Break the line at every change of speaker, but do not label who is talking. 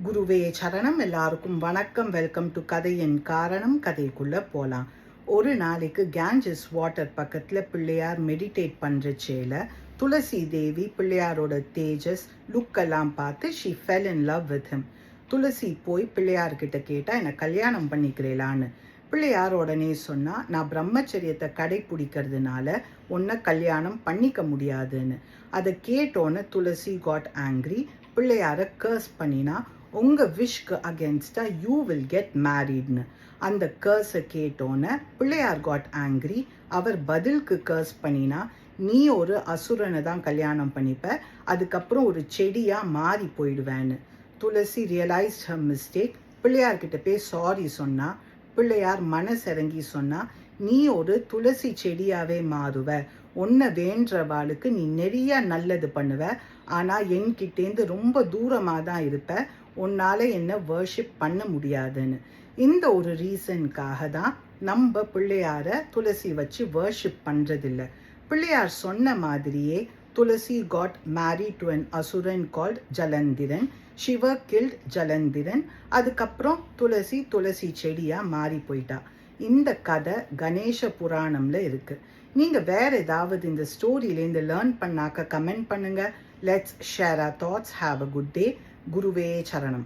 குருவே சரணம். எல்லாருக்கும் வணக்கம். வெல்கம் டு கதையின் காரணம். கதைக்குள்ளே போகலாம். ஒரு நாளைக்கு கேஞ்சஸ் வாட்டர் பக்கத்தில் பிள்ளையார் மெடிடேட் பண்ணுறச்சேல துளசி தேவி பிள்ளையாரோட தேஜஸ் லுக்கெல்லாம் பார்த்து she fell in love with him. Thulasi போய் பிள்ளையார்கிட்ட கேட்டால் என்னை கல்யாணம் பண்ணிக்கிறேலான்னு. பிள்ளையார் உடனே சொன்னால், நான் பிரம்மச்சரியத்தை கடைப்பிடிக்கிறதுனால உன்னை கல்யாணம் பண்ணிக்க முடியாதுன்னு. அதை கேட்டோன்னு துளசி காட் ஆங்க்ரி. பிள்ளையாரை கர்ஸ் பண்ணினா, உங்கள் விஷக்கு அகேன்ஸ்டாக யூ வில் கெட் மேரீட்னு. அந்த கர்ஸை கேட்டோன்னே பிள்ளையார் காட் ஆங்க்ரி. அவர் பதிலுக்கு கர்ஸ் பண்ணினா, நீ ஒரு அசுரனை தான் கல்யாணம் பண்ணிப்ப, அதுக்கப்புறம் ஒரு செடியாக மாறி போயிடுவேன்னு. துளசி ரியலைஸ்ட் ஹர் மிஸ்டேக். பிள்ளையார்கிட்ட போய் சாரி சொன்னா. பிள்ளையார் மனசிறங்கி சொன்னா, நீ ஒரு துளசி செடியாவே மாறுவ, உன்னை வேண்டவாளுக்கு நீ நிறைய நல்லது பண்ணுவ, ஆனால் என்கிட்டேருந்து ரொம்ப தூரமாக தான் இருப்ப, உன்னால் என்ன வர்ஷிப் பண்ண முடியாதுன்னு. இந்த ஒரு ரீசனுக்காக தான் நம்ம பிள்ளையாரை துளசி வச்சு வர்ஷிப் பண்ணுறதில்ல. பிள்ளையார் சொன்ன மாதிரியே துளசி got married to an Asuran called Jalandharan. Shiva guilt Jalandharan. அதுக்கப்புறம் துளசி செடியாக மாறி போயிட்டா. இந்த கதை கணேச புராணம்ல இருக்கு. நீங்கள் வேற ஏதாவது இந்த ஸ்டோரியிலேருந்து லேர்ன் பண்ணாக்க கமெண்ட் பண்ணுங்க. Let's share our thoughts. Have a good day. குருவே சரணம்.